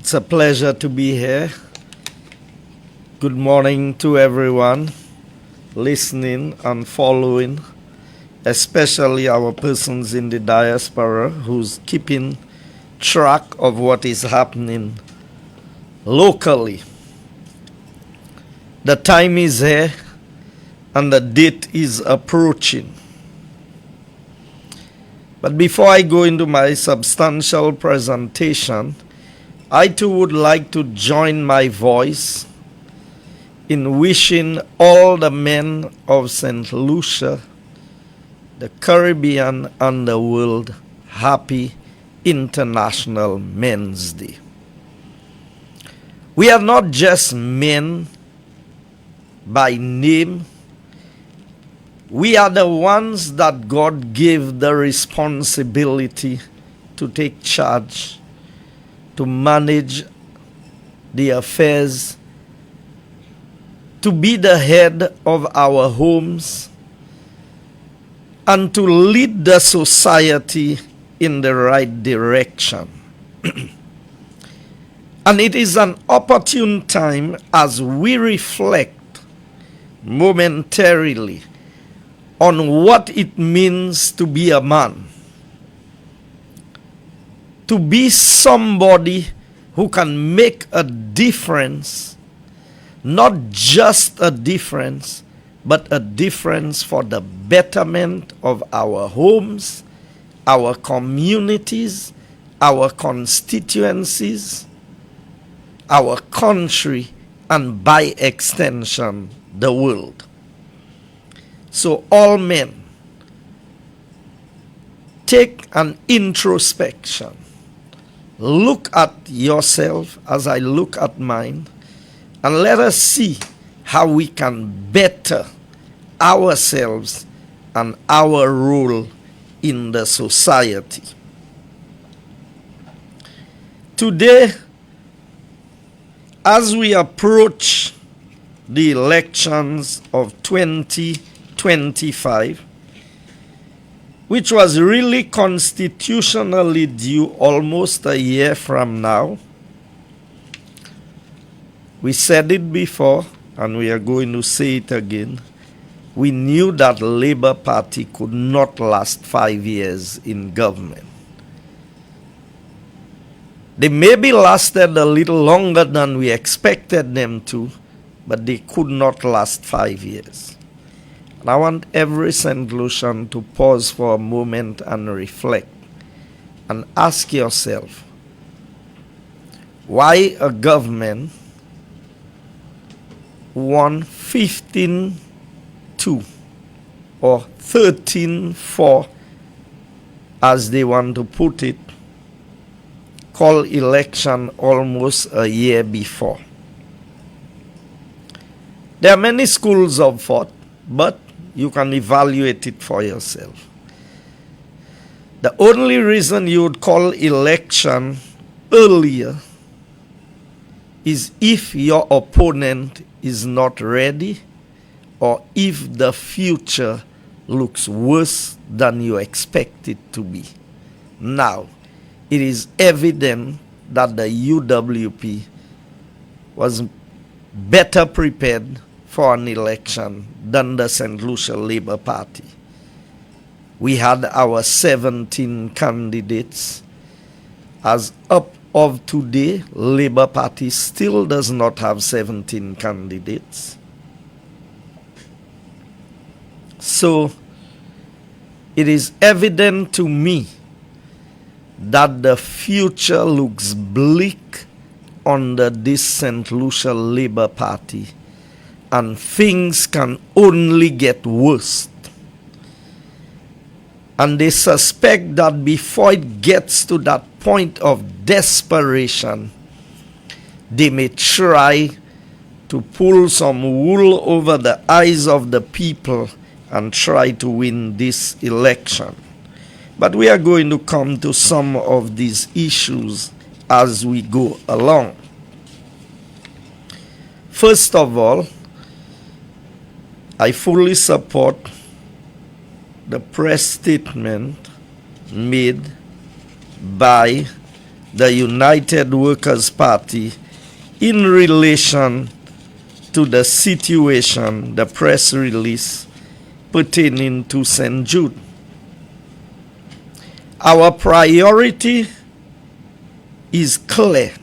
It's a pleasure to be here. Good morning to everyone listening and following, especially our persons in the diaspora who's keeping track of what is happening locally. The time is here and the date is approaching. But before I go into my substantial presentation, I too would like to join my voice in wishing all the men of St. Lucia, the Caribbean, and the world happy International Men's Day. We are not just men by name. We are the ones that God gave the responsibility to take charge, to manage the affairs, to be the head of our homes, and to lead the society in the right direction. And it is an opportune time as we reflect momentarily on what it means to be a man, to be somebody who can make a difference, not just a difference, but a difference for the betterment of our homes, our communities, our constituencies, our country, and by extension, the world. So all men, take an introspection. Look at yourself as I look at mine, and let us see how we can better ourselves and our role in the society. Today, as we approach the elections of 2025, which was really constitutionally due almost a year from now. We said it before, and we are going to say it again. We knew that Labour Party could not last 5 years in government. They maybe lasted a little longer than we expected them to, but they could not last 5 years. And I want every St. Lucian to pause for a moment and reflect and ask yourself, why a government won 15-2 or 13-4, as they want to put it, call election almost a year before? There are many schools of thought, but you can evaluate it for yourself. The only reason you would call election earlier is if your opponent is not ready, or if the future looks worse than you expect it to be. Now, it is evident that the UWP was better prepared for an election than the St. Lucia Labour Party. We had our 17 candidates. As up of today, Labour Party still does not have 17 candidates. So, it is evident to me that the future looks bleak under this St. Lucia Labour Party, and things can only get worse. And they suspect that before it gets to that point of desperation, they may try to pull some wool over the eyes of the people and try to win this election. But we are going to come to some of these issues as we go along. First of all, I fully support the press statement made by the United Workers' Party in relation to the situation, the press release pertaining to St. Jude. Our priority is clear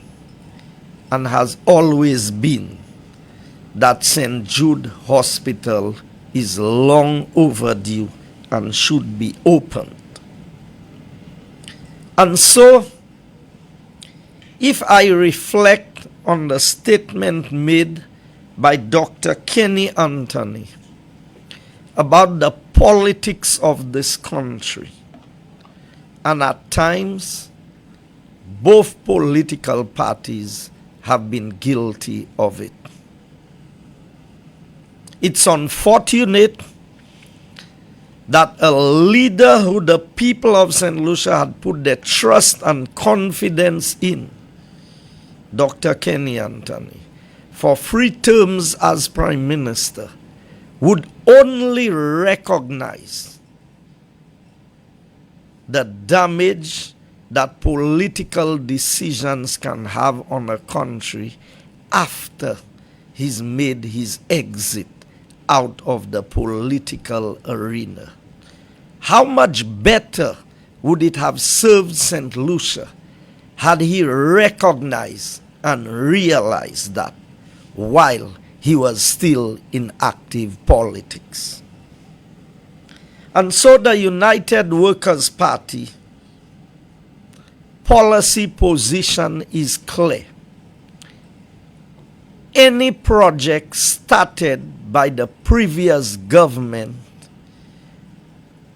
and has always been that St. Jude Hospital is long overdue and should be opened. And so, if I reflect on the statement made by Dr. Kenny Anthony about the politics of this country, and at times, both political parties have been guilty of it. It's unfortunate that a leader who the people of St. Lucia had put their trust and confidence in, Dr. Kenny Anthony, for 3 terms as Prime Minister, would only recognize the damage that political decisions can have on a country after he's made his exit out of the political arena. How much better would it have served St. Lucia had he recognized and realized that while he was still in active politics? And so the United Workers' Party policy position is clear. Any project started by the previous government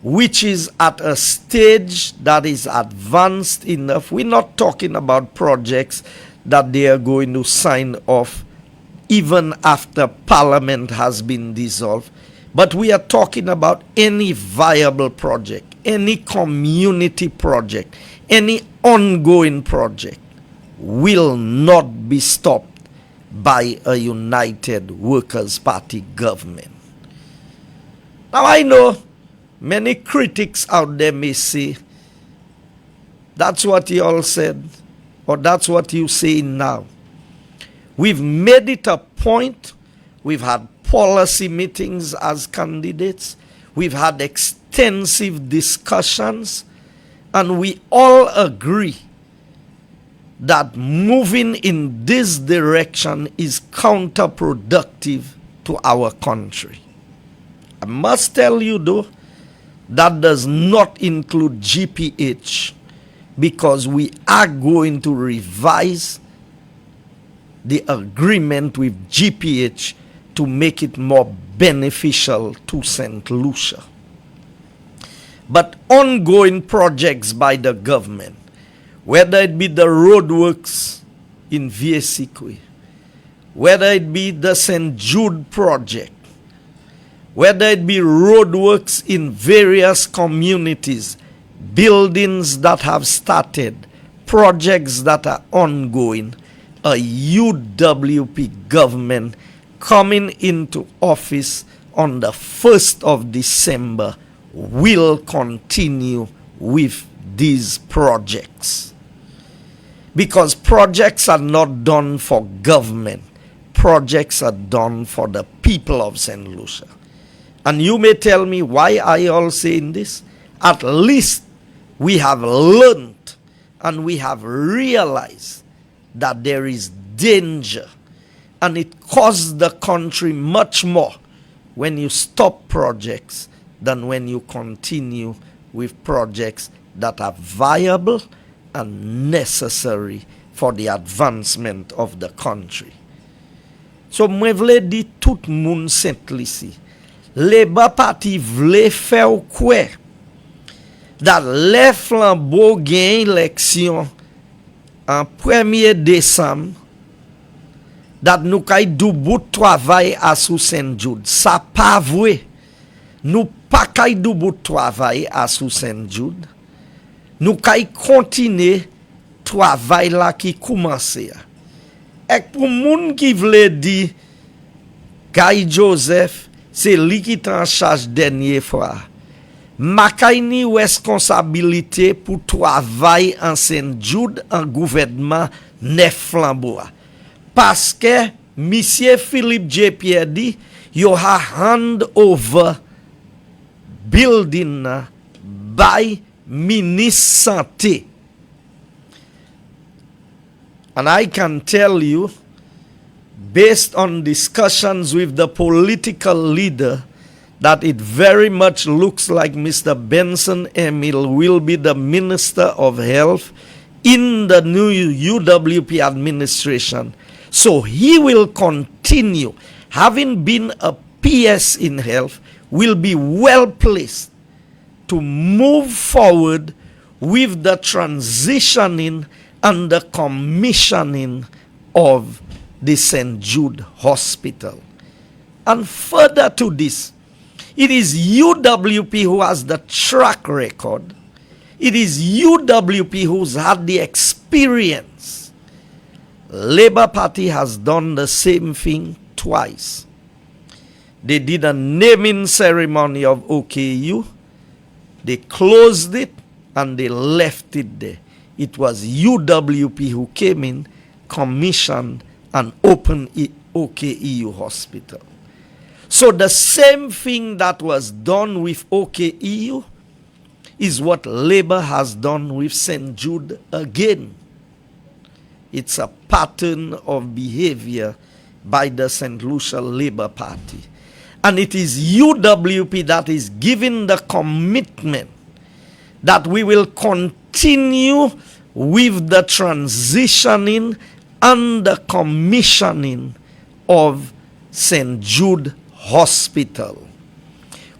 which is at a stage that is advanced enough, we're not talking about projects that they are going to sign off even after Parliament has been dissolved, but we are talking about any viable project, any community project, any ongoing project will not be stopped by a United Workers' Party government. Now I know many critics out there may say, that's what you all said, or that's what you say now. We've made it a point. We've had policy meetings as candidates. We've had extensive discussions. And we all agree that moving in this direction is counterproductive to our country. I must tell you though, that does not include GPH, because we are going to revise the agreement with GPH to make it more beneficial to St. Lucia. But ongoing projects by the government, whether it be the roadworks in Viesikwe, whether it be the St. Jude project, whether it be roadworks in various communities, buildings that have started, projects that are ongoing, a UWP government coming into office on the 1st of December will continue with these projects. Because projects are not done for government. Projects are done for the people of St. Lucia. And you may tell me, why are you all saying this? At least we have learned and we have realized that there is danger, and it costs the country much more when you stop projects than when you continue with projects that are viable and necessary for the advancement of the country. So mwen vle di tout moun St. Lucie, Labour Party vle fè ou kwe that le flambeau gen eleksyon en 1er Décembre, that nou kay dou bout travay asou St. Jude. Sa pa vwe. Nou pa kay dou bout travay asou St. Jude. Nou kay kontine travay la ki koumanse ya. Ek pou moun ki vle di Guy Joseph, se li ki tan charge denye fwa. Makay ni responsabilité pour travail en St. Jude en gouvernement neuf flamboa. Parce que Monsieur Philippe J. Pierre dit, you have hand over building by Ministre Santé. And I can tell you, based on discussions with the political leader, that it very much looks like Mr. Benson Emil will be the Minister of Health in the new UWP administration. So he will continue, having been a PS in health, will be well placed to move forward with the transitioning and the commissioning of the St. Jude Hospital. And further to this, it is UWP who has the track record. It is UWP who's had the experience. Labour Party has done the same thing twice. They did a naming ceremony of OKU. They closed it and they left it there. It was UWP who came in, commissioned, and opened OKEU Hospital. So the same thing that was done with OKEU is what Labour has done with St. Jude again. It's a pattern of behavior by the St. Lucia Labour Party. And it is UWP that is giving the commitment that we will continue with the transitioning and the commissioning of St. Jude Hospital.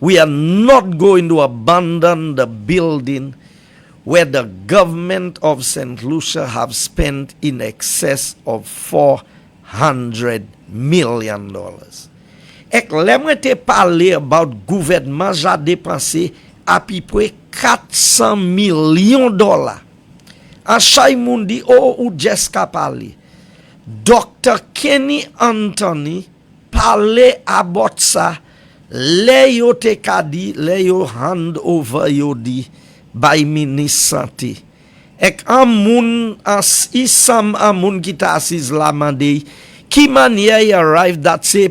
We are not going to abandon the building where the government of St. Lucia have spent in excess of $400 million. Ek lèmre te parler about gouvernement ja dépensé à peu près $400 million. En chay moun di ou Jessica parler. Dr. Kenny Anthony parler about ça le yo te kadi, le yo hand over yo di by Ministre Santé. Ek an moun isam an moun ki ta asis la mande ki manye y arrive that se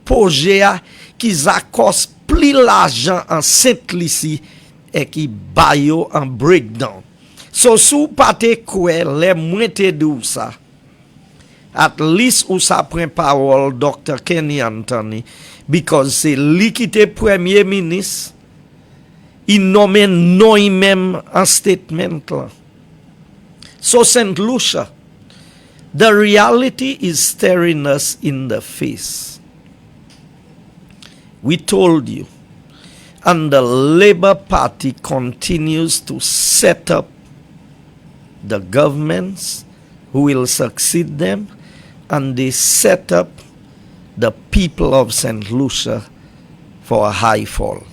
projet a ki zakos pli l'argent en Saint-Lucie et ki bayo en breakdown. So sou pate kwe le mwen te dou sa. At least ou sa pren parole Dr. Kenny Anthony because se li ki te premier ministre il nomme non même en statement la. So St. Lucia, the reality is staring us in the face. We told you, and the Labour Party continues to set up the governments who will succeed them, and they set up the people of St. Lucia for a high fall.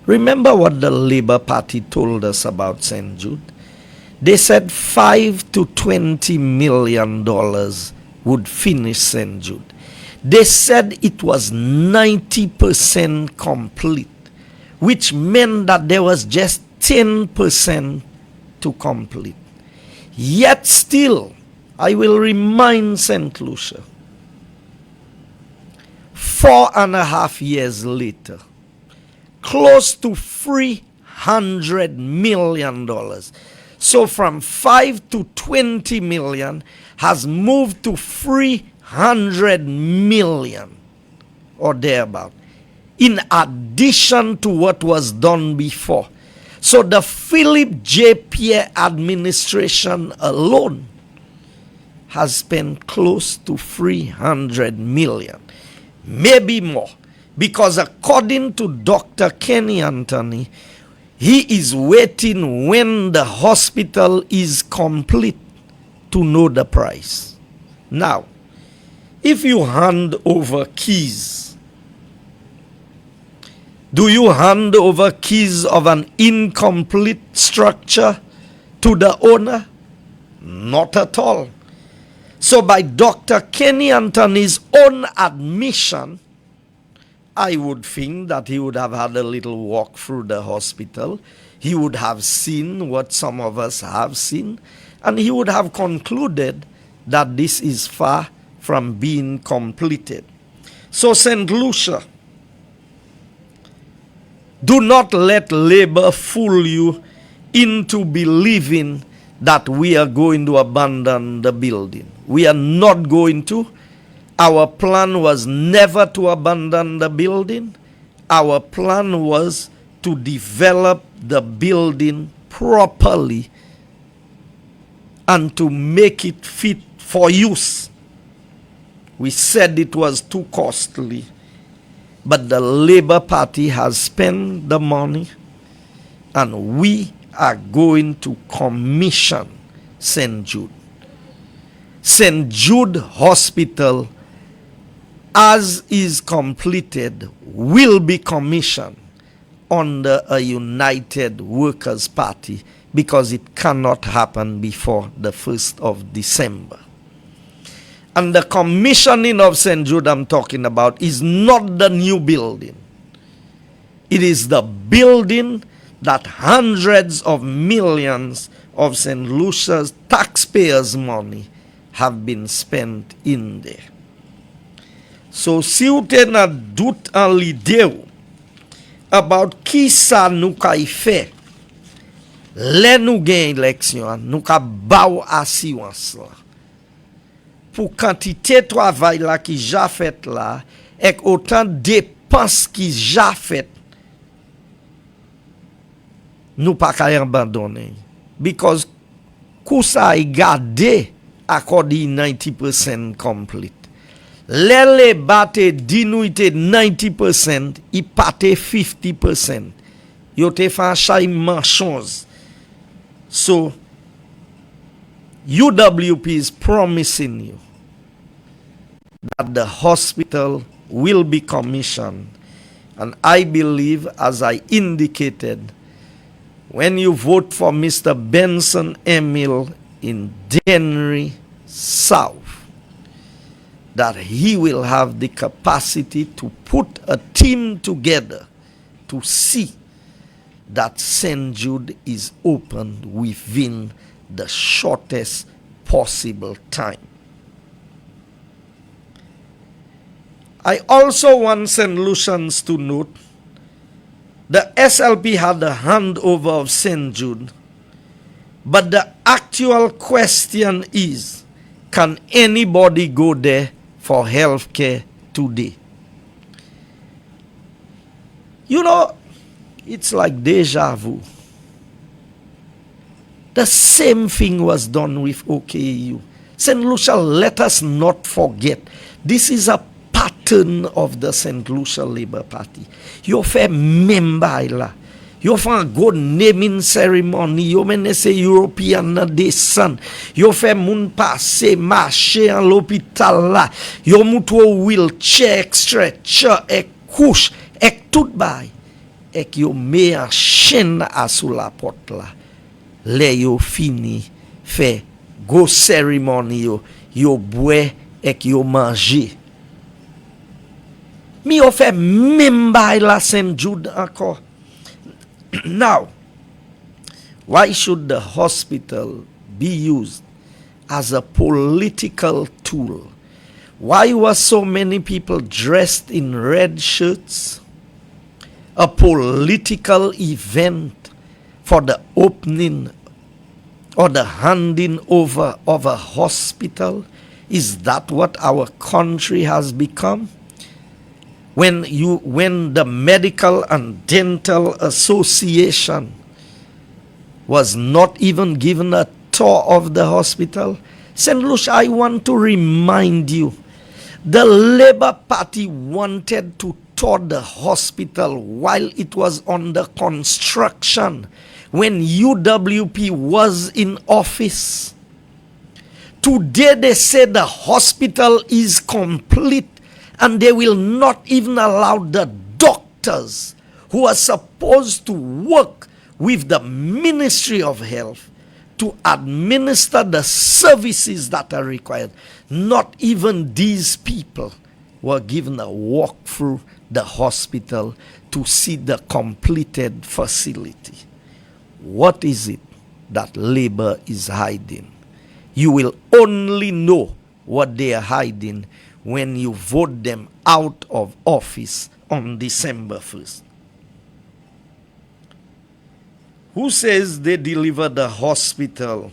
Remember what the Labour Party told us about St. Jude? They said $5 to $20 million would finish St. Jude. They said it was 90% complete, which meant that there was just 10% to complete. Yet still, I will remind St. Lucia, 4.5 years later, close to $300 million. So from 5 to 20 million has moved to 300 million or thereabout, in addition to what was done before. So the Philip J. Pierre administration alone has spent close to 300 million, maybe more, because according to Dr. Kenny Anthony, he is waiting when the hospital is complete to know the price. Now, if you hand over keys, do you hand over keys of an incomplete structure to the owner? Not at all. So by Dr. Kenny Anthony's own admission, I would think that he would have had a little walk through the hospital. He would have seen what some of us have seen, and he would have concluded that this is far from being completed. So, St. Lucia, do not let labor fool you into believing that we are going to abandon the building. We are not going to. Our plan was never to abandon the building. Our plan was to develop the building properly and to make it fit for use. We said it was too costly, but the Labour Party has spent the money, and we are going to commission St. Jude. St. Jude Hospital, as is completed, will be commissioned under a United Workers' Party, because it cannot happen before the 1st of December. And the commissioning of St. Jude I'm talking about is not the new building. It is the building that hundreds of millions of St. Lucia's taxpayers' money have been spent in there. So, si ou te nan doute an l'ide ou about ki sa nou ka y fe, le nou gen eleksyon, nou ka ba ou asiwans la. Pour quantité de travail là qui ja fait là, et autant de dépenses qui ja fait, nous pas qu'à abandonner. Because kousa y gade according 90% complete. Les batte dinuité 90%, y pate 50%. Yo te fan chayman chose. So, UWP is promising you that the hospital will be commissioned. And I believe, as I indicated, when you vote for Mr. Benson Emil in Dennery South, that he will have the capacity to put a team together to see that St. Jude is opened within the shortest possible time. I also want St. Lucians to note the SLP had the handover of St. Jude, but the actual question is, can anybody go there for health care today? You know, it's like deja vu. The same thing was done with OKU. St. Lucia, let us not forget, this is a pattern of the St. Lucia Labour Party. You fè member la. You fè go naming ceremony. You mene se European na desan. You fè moun passe marché an l'hôpital la. You moutwo wheelchair, ek stretcher, ek couche, ek tout bay. Ek yo me an chen a sou la porte la. Le yo fini fè go ceremony yo bwe ek yo manje. Mi yo fè membay la St. Jude encore. Now, why should the hospital be used as a political tool? Why were so many people dressed in red shirts? A political event for the opening or the handing over of a hospital? Is that what our country has become? When the Medical and Dental Association was not even given a tour of the hospital. St. Lucia, I want to remind you, the Labour Party wanted to tour the hospital while it was under construction, when UWP was in office. Today they say the hospital is complete, and they will not even allow the doctors who are supposed to work with the Ministry of Health to administer the services that are required. Not even these people were given a walk through the hospital to see the completed facility. What is it that Labour is hiding? You will only know what they are hiding when you vote them out of office on December 1st. Who says they deliver the hospital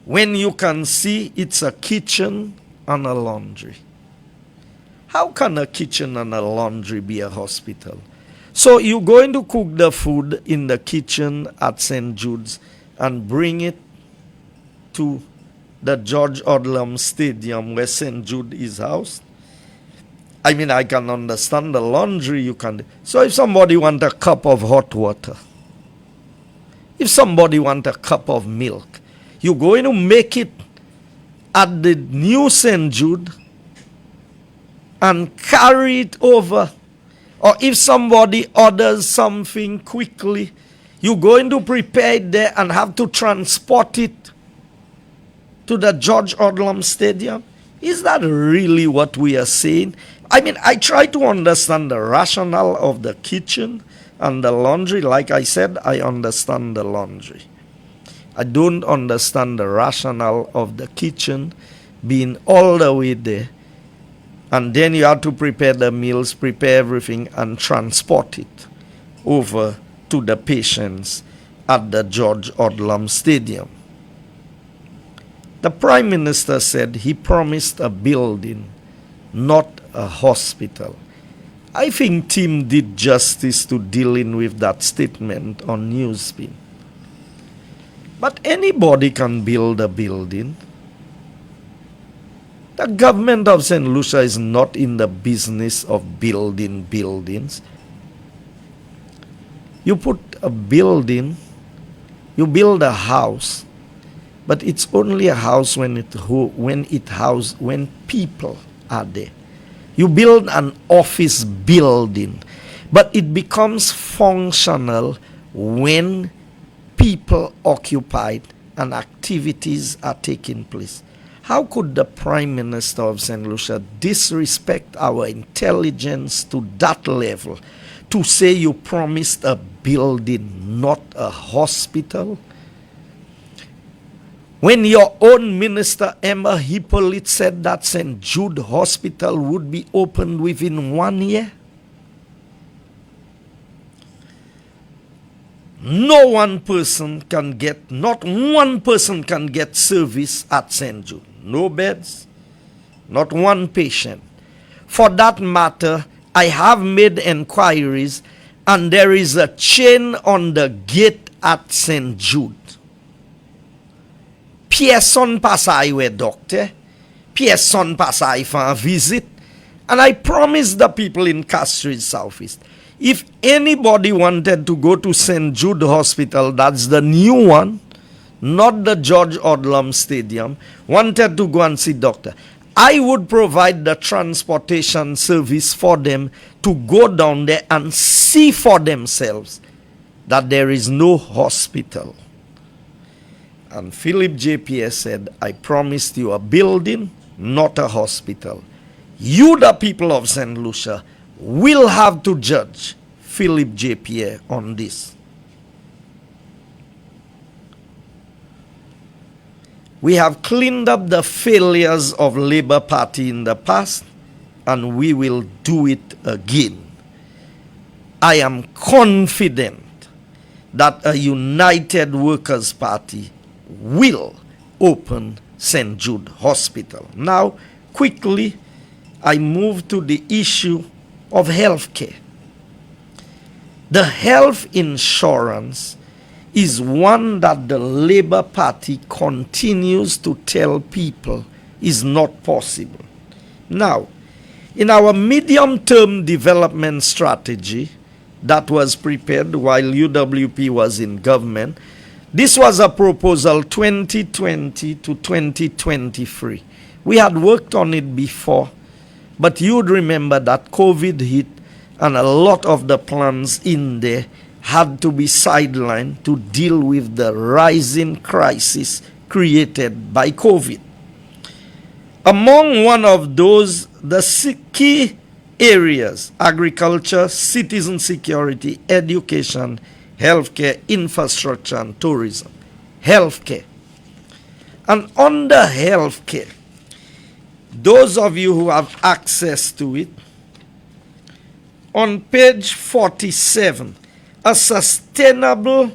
when you can see it's a kitchen and a laundry? How can a kitchen and a laundry be a hospital? So you're going to cook the food in the kitchen at St. Jude's and bring it to the George Odlum Stadium where St. Jude is housed? I mean, I can understand the laundry you can. So if somebody wants a cup of hot water, if somebody wants a cup of milk, you're going to make it at the new St. Jude and carry it over. Or if somebody orders something quickly, you're going to prepare it there and have to transport it to the George Odlum Stadium. Is that really what we are saying? I mean, I try to understand the rationale of the kitchen and the laundry. Like I said, I understand the laundry. I don't understand the rationale of the kitchen being all the way there. And then you have to prepare the meals, prepare everything, and transport it over to the patients at the George Odlum Stadium. The Prime Minister said he promised a building, not a hospital. I think Tim did justice to dealing with that statement on Newsspin. But anybody can build a building. The government of St. Lucia is not in the business of building buildings. You put a building, you build a house, but it's only a house when people are there. You build an office building, but it becomes functional when people occupied and activities are taking place. How could the Prime Minister of St. Lucia disrespect our intelligence to that level to say you promised a building, not a hospital? When your own minister, Emma Hippolyte, said that St. Jude Hospital would be opened within 1 year? Not one person can get service at St. Jude. No beds, not one patient. For that matter, I have made inquiries and there is a chain on the gate at St. Jude. Pierson pasai we doctor, Pierson pasai for a visit, and I promised the people in Castries Southeast, if anybody wanted to go to St. Jude Hospital, that's the new one, not the George Odlum Stadium, wanted to go and see doctor, I would provide the transportation service for them to go down there and see for themselves that there is no hospital. And Philip JPS said, I promised you a building, not a hospital. You, the people of St. Lucia, will have to judge Philip JPA on this. We have cleaned up the failures of Labour Party in the past, and we will do it again. I am confident that a united Workers' Party will open St. Jude Hospital. Now, quickly, I move to the issue of health care. The health insurance is one that the Labour Party continues to tell people is not possible. Now, in our medium-term development strategy that was prepared while UWP was in government, this was a proposal 2020 to 2023. We had worked on it before, but you would remember that COVID hit and a lot of the plans in there had to be sidelined to deal with the rising crisis created by COVID. Among one of those, the key areas: agriculture, citizen security, education, healthcare, infrastructure, and tourism. Healthcare. And under healthcare, those of you who have access to it, on page 47, a sustainable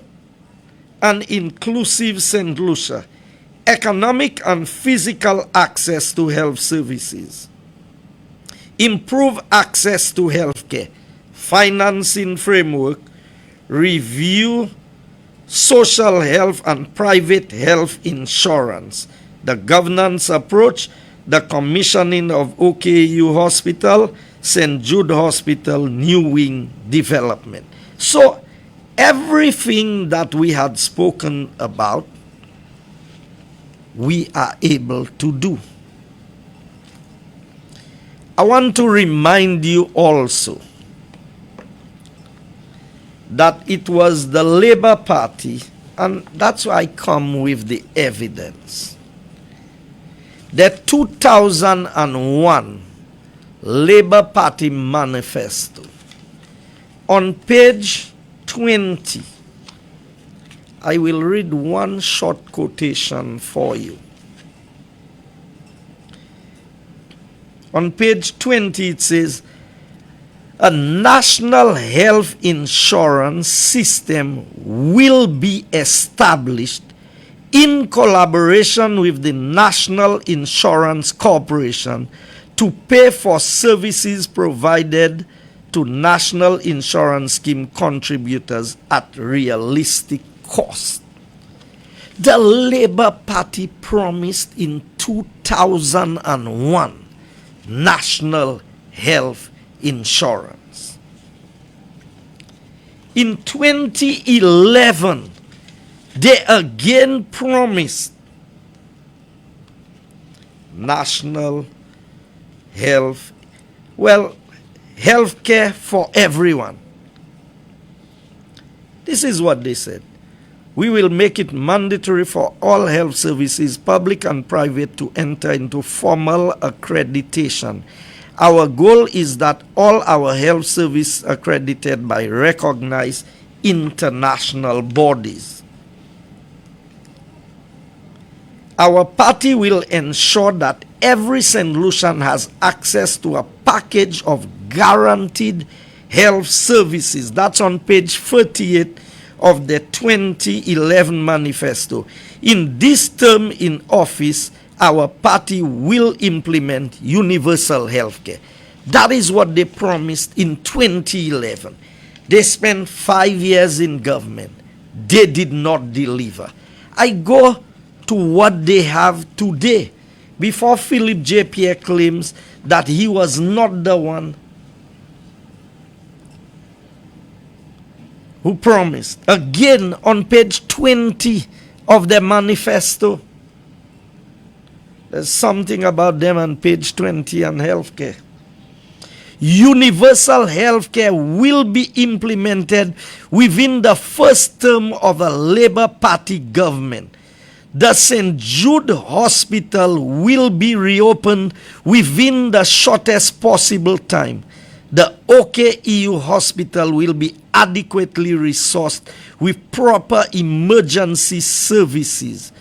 and inclusive St. Lucia, economic and physical access to health services, improve access to healthcare, financing framework, review social health and private health insurance, the governance approach, the commissioning of OKU Hospital, St. Jude Hospital, new wing development. So everything that we had spoken about, we are able to do. I want to remind you also that it was the Labour Party, and that's why I come with the evidence. The 2001 Labour Party manifesto, on page 20, I will read one short quotation for you. On page 20 it says, a national health insurance system will be established in collaboration with the National Insurance Corporation to pay for services provided to National Insurance Scheme contributors at realistic cost. The Labour Party promised in 2001 national health insurance. In 2011, they again promised national health, healthcare for everyone. This is what they said. We will make it mandatory for all health services, public and private, to enter into formal accreditation. Our goal is that all our health services accredited by recognized international bodies. Our party will ensure that every St. Lucian has access to a package of guaranteed health services. That's on page 38 of the 2011 manifesto. In this term in office, our party will implement universal health care. That is what they promised in 2011. They spent 5 years in government. They did not deliver. I go to what they have today. Before Philip J. Pierre claims that he was not the one who promised. Again, on page 20 of the manifesto, there's something about them on page 20 on healthcare. Universal healthcare will be implemented within the first term of a Labour Party government. The St. Jude Hospital will be reopened within the shortest possible time. The OKEU Hospital will be adequately resourced with proper emergency services.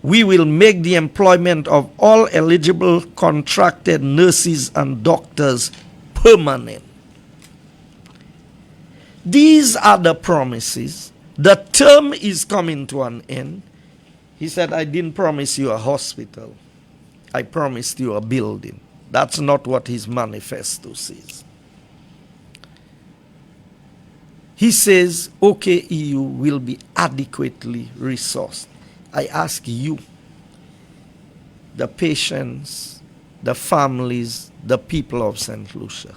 We will make the employment of all eligible contracted nurses and doctors permanent. These are the promises. The term is coming to an end. He said, I didn't promise you a hospital. I promised you a building. That's not what his manifesto says. He says OKEU will be adequately resourced. I ask you, the patients, the families, the people of St. Lucia,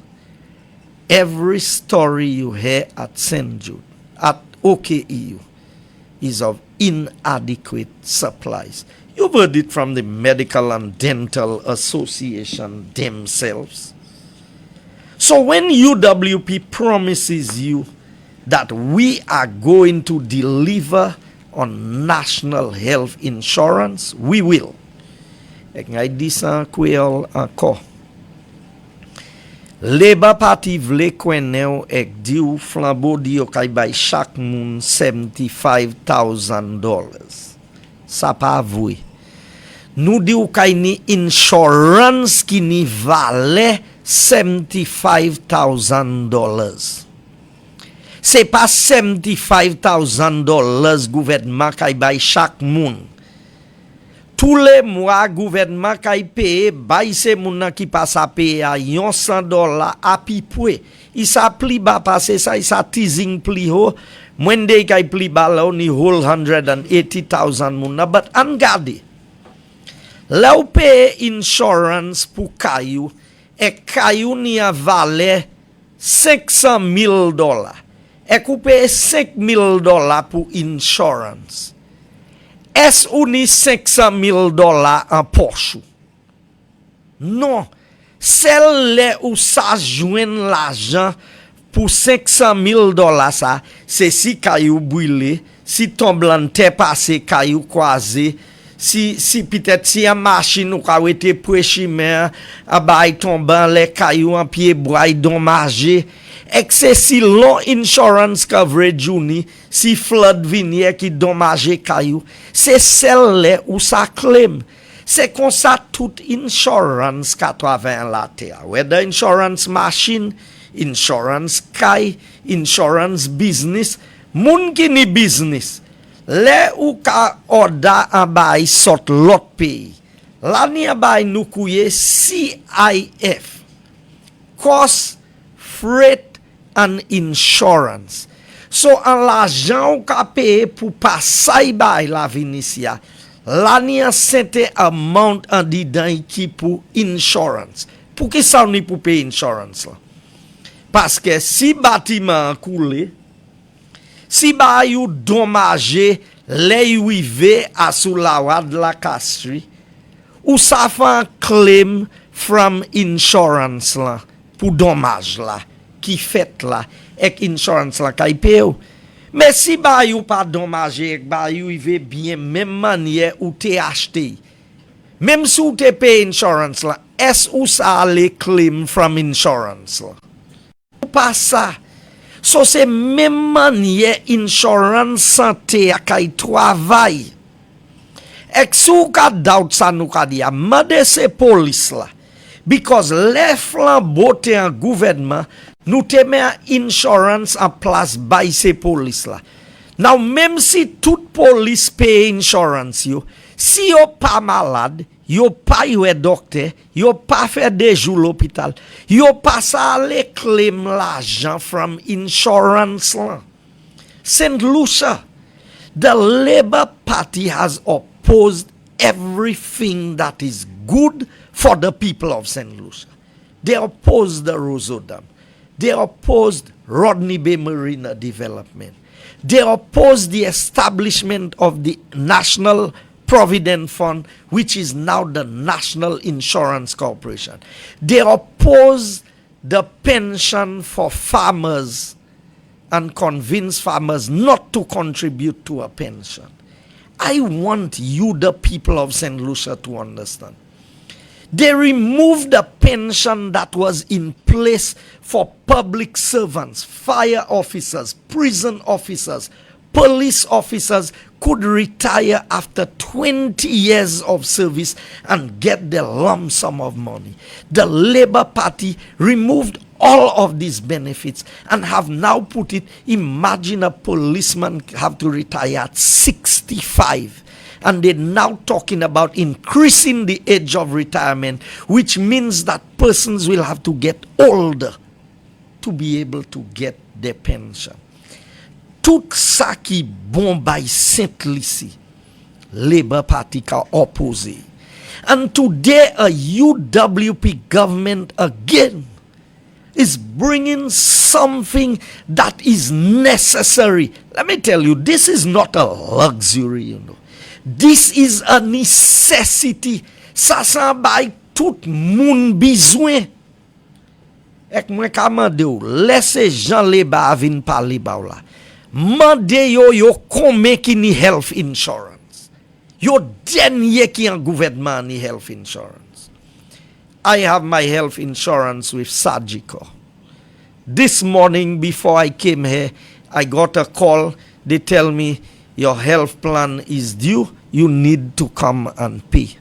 every story you hear at St. Jude, at OKEU, is of inadequate supplies. You've heard it from the Medical and Dental Association themselves. So when UWP promises you that we are going to deliver on national health insurance, we will. Labour Party vle kwene ou ek di ou flambeau di yo kay bay chaque moun $75,000. Ça pas avoué. Nous di ou kay ni insurance qui ni vale $75,000. C'est pas $75,000 gouvernement kay bay chaque moun. Tous les mois, gouvernement kay paye, bay se moun qui passe à payer à $100 à pipoué. Il sa pli ba passe ça, il sa teasing pli ho. Mwende kay pli ba la ni whole 180,000 moun. But an gade. La ou paye insurance pour kayou, et kayou ni a vale $600,000. Et ou paye $5,000 pour insurance. Est-ce ou ni $500,000 en poche? Non. Celle où ça joine l'argent pour $500,000 ça, c'est si caillou brûlé, si tomblante passé caillou croisé, si peut-être si une machine ou a été préchimère, a bay tombant les cailloux en pied bois dommagé. Excessive long insurance coverage jouni, si flood vinier qui dommage caillou, c'est celle où ça claim. C'est comme ça toute insurance 80 la terre. Whether insurance machine, insurance kay, insurance business, moun ki ni business. Le ou ka order en bay sort lot pays. La ni bay nou kouye CIF. Cost, freight, and insurance. So, an l'argent ou ka paye pour passer bay la vinicia, la ni a sente amount an di dan ki pour insurance. Pour ki sa ni pour paye insurance la? Parce que si bâtiment coulé, si ba you dommage le yuive a sou la wad la kastri, ou sa fa claim from insurance la pour dommage la qui fait là ek insurance la kay paye. Mais si ba you pas dommage ek ba you yuive bien même manière ou te acheté, même si ou te paye insurance la, est ou sa le claim from insurance la? Ou pas ça. So c'est même manière insurance santé a kay travail. Ek sou ka doubt sa nou ka di a mande se police la. Because les flambeaux te en gouvernement, nous te met insurance en place by se police la. Now même si toute police paye insurance yo, si yo pas malade, yo pas ywe docteur, yo pas fait des jours l'hôpital, yo pas sa le claim l'argent from insurance la. St. Lucia, the Labour Party has opposed everything that is good for the people of St. Lucia. They opposed the Roseau Dam. They opposed Rodney Bay Marina development. They opposed the establishment of the National Provident Fund, which is now the National Insurance Corporation. They opposed the pension for farmers and convinced farmers not to contribute to a pension. I want you, the people of St. Lucia, to understand. They removed the pension that was in place for public servants, fire officers, prison officers, police officers could retire after 20 years of service and get the lump sum of money. The Labour Party removed all of these benefits and have now put it, imagine a policeman have to retire at 65. And they're now talking about increasing the age of retirement, which means that persons will have to get older to be able to get their pension. Tout ça qui bon by Saint Lucie, Labour Party ka oppose. And today a UWP government again is bringing something that is necessary. Let me tell you, this is not a luxury, you know. This is a necessity. Ça s'en bay tout moun besoin. Ek mwen ka mande ou, laisse Jean Leba vin parler ba ou la. Mande yo kome ki ni health insurance. Yo denye ki en gouvernement ni health insurance. I have my health insurance with Sagicor. This morning before I came here, I got a call. They tell me your health plan is due. You need to come and pay.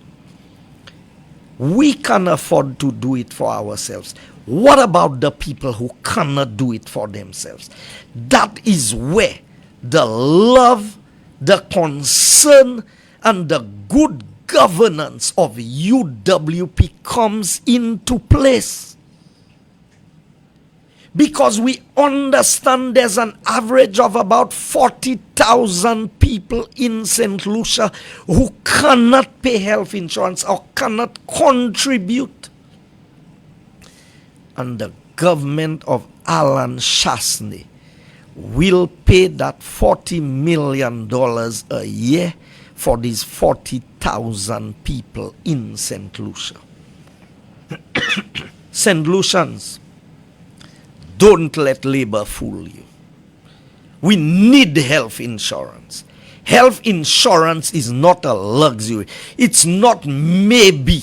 We can afford to do it for ourselves. What about the people who cannot do it for themselves? That is where the love, the concern, and the good governance of UWP comes into place. Because we understand there's an average of about 40,000 people in St. Lucia who cannot pay health insurance or cannot contribute. And the government of Alan Chasney will pay that $40 million a year for these 40,000 people in St. Lucia. St. Lucians, don't let labor fool you. We need health insurance. Health insurance is not a luxury. It's not maybe.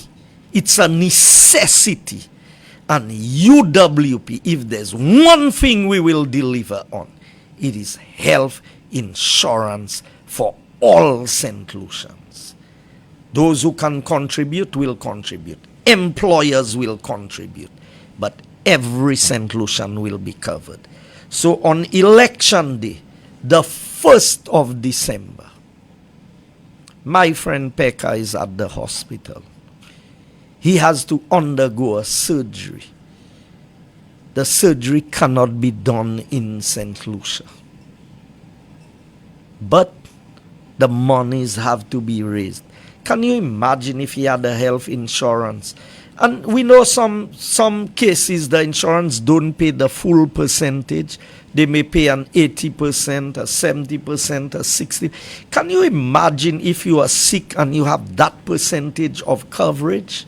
It's a necessity. And UWP, if there's one thing we will deliver on, it is health insurance for all St. Lucians. Those who can contribute will contribute. Employers will contribute. But every St. Lucian will be covered. So on election day, the 1st of December, my friend Pekka is at the hospital. He has to undergo a surgery. The surgery cannot be done in St. Lucia. But the monies have to be raised. Can you imagine if he had a health insurance? And we know some cases the insurance don't pay the full percentage. They may pay an 80%, a 70%, a 60%. Can you imagine if you are sick and you have that percentage of coverage?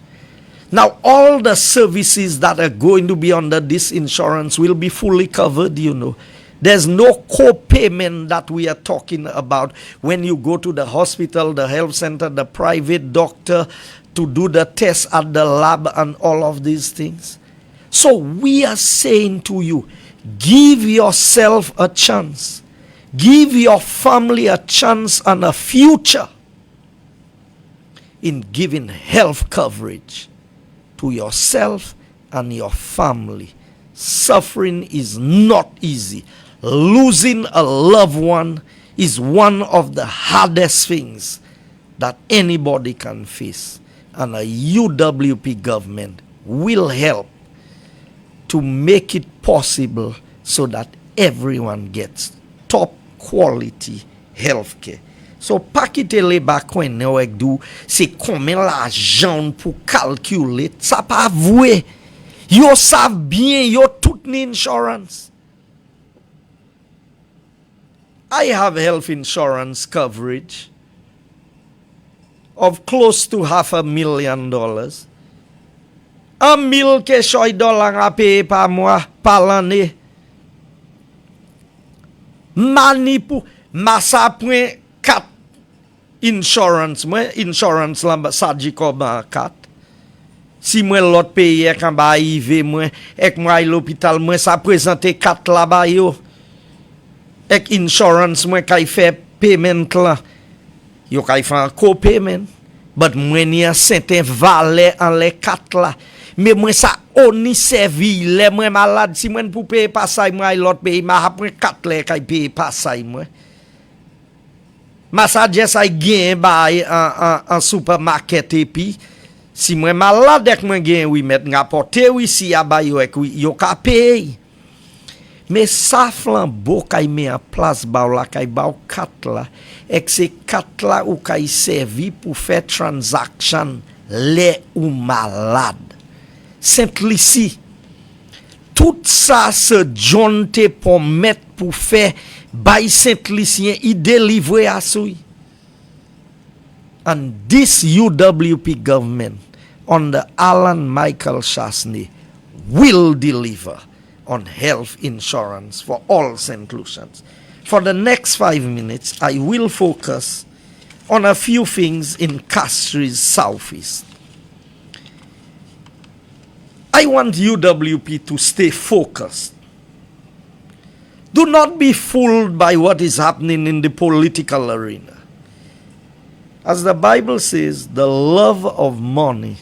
Now, all the services that are going to be under this insurance will be fully covered, you know. There's no co-payment that we are talking about when you go to the hospital, the health center, the private doctor to do the test at the lab and all of these things. So we are saying to you, give yourself a chance. Give your family a chance and a future in giving health coverage to yourself and your family. Suffering is not easy. Losing a loved one is one of the hardest things that anybody can face. And a UWP government will help to make it possible so that everyone gets top quality health care. So, pa kite le ba kwen ne wek dou, se komen l'argent pou calculer, sa pa vwe. Yo sav bien, yo tout ni insurance. I have health insurance coverage of close to $500,000. $1,000 ke choy dollar a paye pa moi, pa l'année. Mani pou, masa point 4 insurance, moi, insurance la Sagicor ba 4. Si moi l'autre pays ek an ba arrivé moi, ek moi l'hôpital moi ça présenter 4 la ba yo. Ek insurance moi kay fait payment la. Yo kay fait co-payment. But moi ni a certain valeur en les 4 la. Mais moi ça oni servi les moi malade si moi pour payer passage moi l'autre pays ma après 4 les kay payer passage moi. Ma sa just ay gain ba en supermarket et puis si moi malade ek moi gain oui mettre rapporter oui si a ba yo ek oui yo ka paye. Mais ça flambeau kay met en place ba la kay ba 4 la et c'est 4 là ou kay servi pour faire transaction les ou malade. Saint-Lucie tout ça se jonte pour mettre pour faire by Saint-Lucien il délivrer à soi. And this UWP government under Alan Michael Chasney will deliver on health insurance for all St. Lucians. For the next 5 minutes, I will focus on a few things in Castries Southeast. I want UWP to stay focused. Do not be fooled by what is happening in the political arena. As the Bible says, the love of money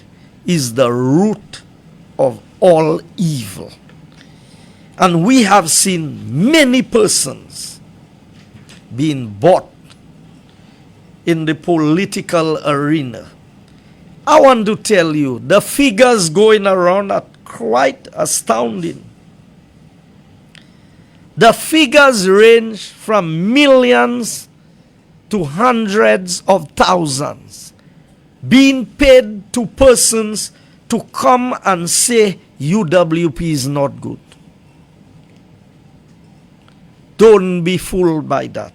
is the root of all evil. And we have seen many persons being bought in the political arena. I want to tell you, the figures going around are quite astounding. The figures range from millions to hundreds of thousands being paid to persons to come and say UWP is not good. Don't be fooled by that.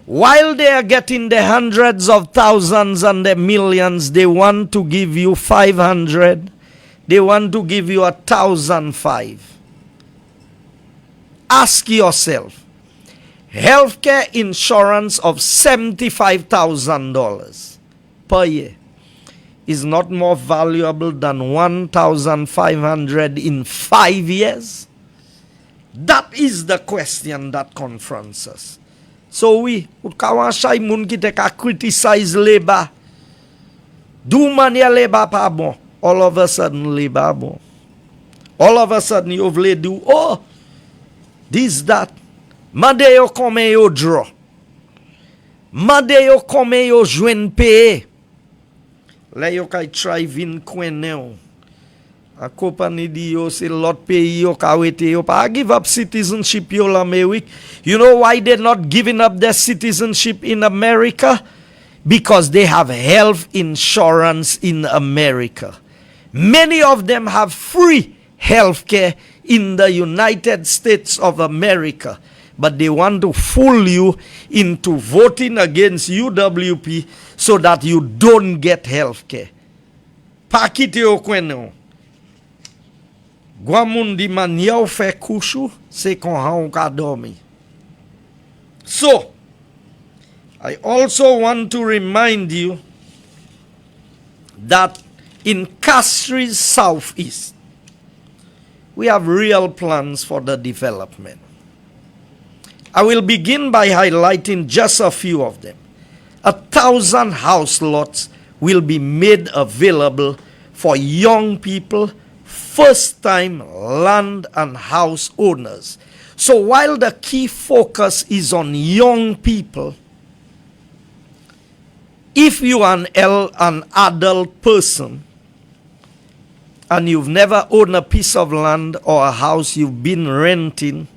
While they are getting the hundreds of thousands and the millions, they want to give you 500. They want to give you 1,005. Ask yourself, healthcare insurance of $75,000 per year is not more valuable than 1,500 in 5 years? That is the question that confronts us. So we kawashay mun kita ka criticize labor. Do mania labor pa bon. All of a sudden labor bon. All of a sudden you vle do this that. Mande yo kome yo draw. Mande yo kome yo jwen pay. Le yo kay try vin kwene yo. A company di yo se lot pay yo kawete yo pa give up citizenship yo la America. You know why they're not giving up their citizenship in America? Because they have health insurance in America. Many of them have free health care in the United States of America. But they want to fool you into voting against UWP so that you don't get health care. Pakite yo kwene. Guamundi man yaw fe kushu se kon han ka dormi. So, I also want to remind you that in Castries Southeast, we have real plans for the development. I will begin by highlighting just a few of them. 1,000 house lots will be made available for young people, first-time land and house owners. So while the key focus is on young people, if you are an adult person and you've never owned a piece of land or a house you've been renting,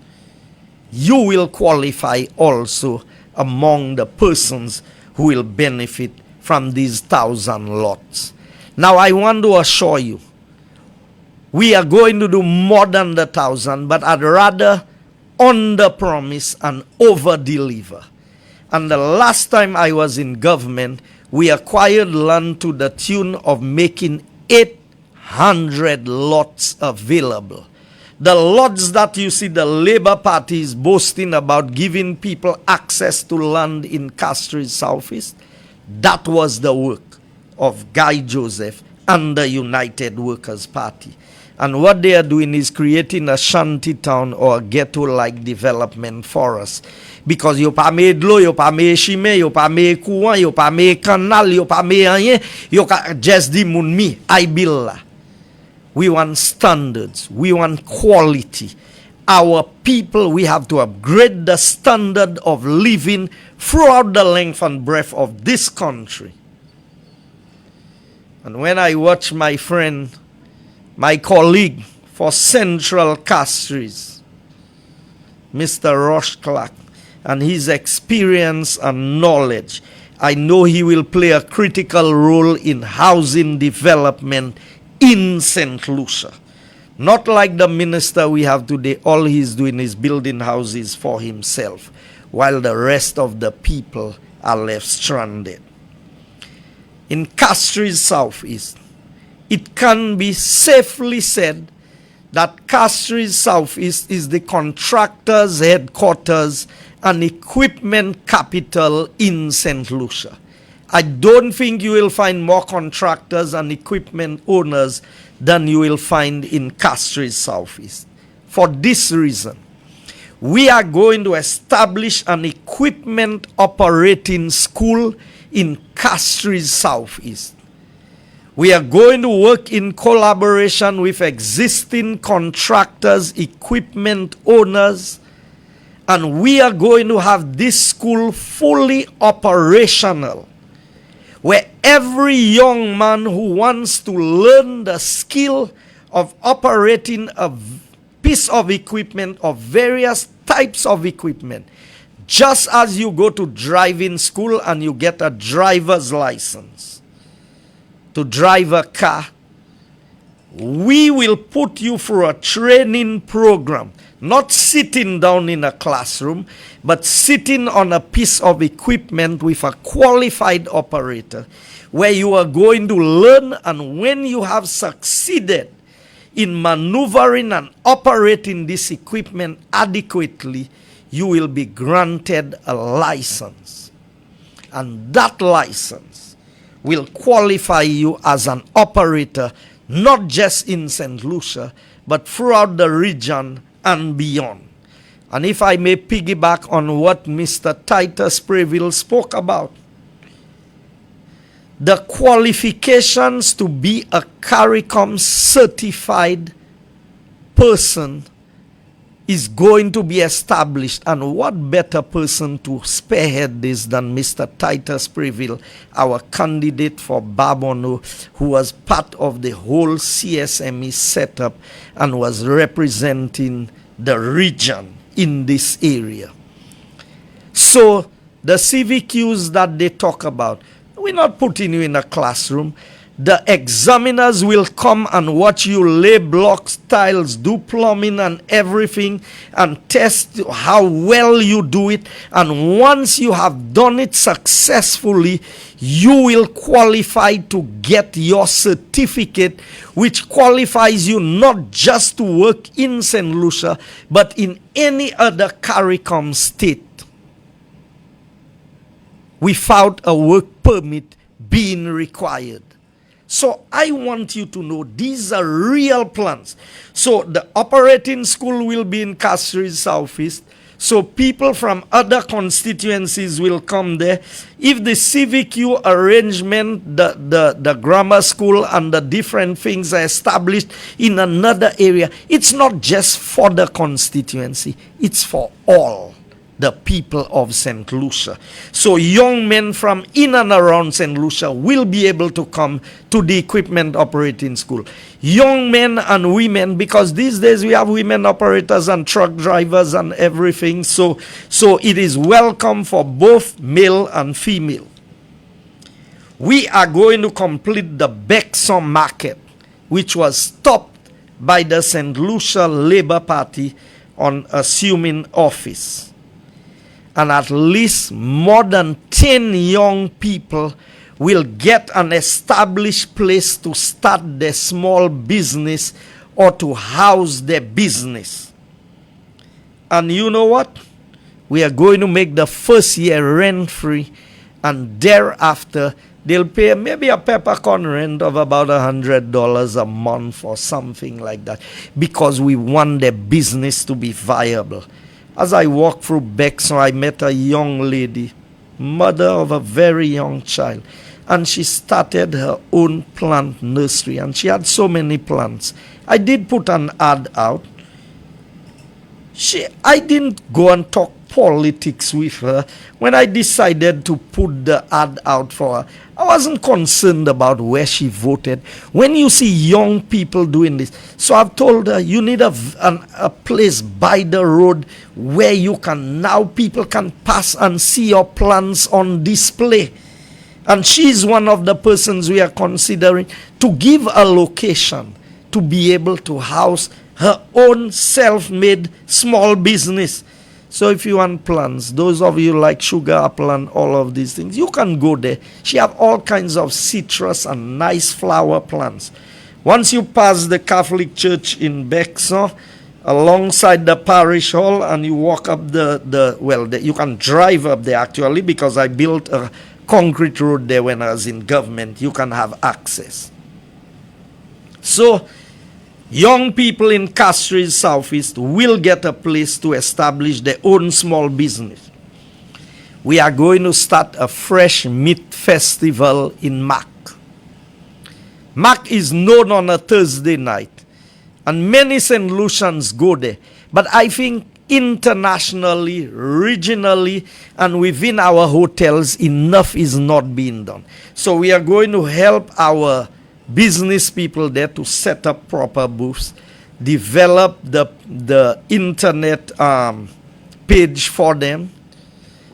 you will qualify also among the persons who will benefit from these 1,000 lots. Now I want to assure you, we are going to do more than the 1,000, but I'd rather under-promise and over-deliver. And the last time I was in government, we acquired land to the tune of making 800 lots available. The lots that you see the Labour Party is boasting about giving people access to land in Castries Southeast, that was the work of Guy Joseph and the United Workers' Party. And what they are doing is creating a shanty town or a ghetto-like development for us. Because yo pa me dlo, yo pa me chime, yo pa me kouan, yo pa me canal, yo pa me anyen, yo ka just di moun mi, ay bil la. We want standards. We want quality. Our people, we have to upgrade the standard of living throughout the length and breadth of this country. And when I watch my friend, my colleague for Central Castries, Mr. Rosh Clark, and his experience and knowledge, I know he will play a critical role in housing development in St. Lucia. Not like the minister we have today, all he's doing is building houses for himself, while the rest of the people are left stranded. In Castries Southeast, it can be safely said that Castries Southeast is the contractor's headquarters and equipment capital in St. Lucia. I don't think you will find more contractors and equipment owners than you will find in Castries Southeast. For this reason, we are going to establish an equipment operating school in Castries Southeast. We are going to work in collaboration with existing contractors, equipment owners, and we are going to have this school fully operational, where every young man who wants to learn the skill of operating a piece of equipment, of various types of equipment, just as you go to driving school and you get a driver's license to drive a car, we will put you through a training program, not sitting down in a classroom, but sitting on a piece of equipment with a qualified operator, where you are going to learn, and when you have succeeded in maneuvering and operating this equipment adequately, you will be granted a license. And that license will qualify you as an operator, not just in St. Lucia, but throughout the region and beyond. And if I may piggyback on what Mr. Titus Preville spoke about, the qualifications to be a CARICOM certified person is going to be established. And what better person to spearhead this than Mr. Titus Preville, our candidate for Babono, who was part of the whole CSME setup and was representing the region in this area. So the CVQs that they talk about, we're not putting you in a classroom. The examiners will come and watch you lay blocks, tiles, do plumbing and everything, and test how well you do it. And once you have done it successfully, you will qualify to get your certificate, which qualifies you not just to work in St. Lucia, but in any other CARICOM state, without a work permit being required. So I want you to know these are real plans. So the operating school will be in Castries Southeast. So people from other constituencies will come there. If the CVQ arrangement, the grammar school and the different things are established in another area, it's not just for the constituency, it's for all the people of St. Lucia. So young men from in and around St. Lucia will be able to come to the equipment operating school. Young men and women, because these days we have women operators and truck drivers and everything. So it is welcome for both male and female. We are going to complete the Bexon market, which was stopped by the St. Lucia Labour Party on assuming office. And at least more than 10 young people will get an established place to start their small business or to house their business. And you know what? We are going to make the first year rent-free, and thereafter they'll pay maybe a peppercorn rent of about $100 a month or something like that, because we want their business to be viable. As I walked through Bexon, I met a young lady, mother of a very young child, and she started her own plant nursery, and she had so many plants. I did put an ad out. I didn't go and talk politics with her. When I decided to put the ad out for her, I wasn't concerned about where she voted. When you see young people doing this, so I've told her, you need a place by the road where you can, now people can pass and see your plants on display. And she's one of the persons we are considering to give a location to be able to house her own self-made small business. So if you want plants, those of you like sugar apple and all of these things, you can go there. She have all kinds of citrus and nice flower plants. Once you pass the Catholic Church in Bexon, alongside the parish hall, and you walk up you can drive up there actually, because I built a concrete road there when I was in government. You can have access. So, young people in Castries Southeast will get a place to establish their own small business. We are going to start a fresh meat festival in Mac. Mac is known on a Thursday night, and many St. Lucians go there. But I think internationally, regionally, and within our hotels, enough is not being done. So we are going to help our business people there to set up proper booths, develop the internet page for them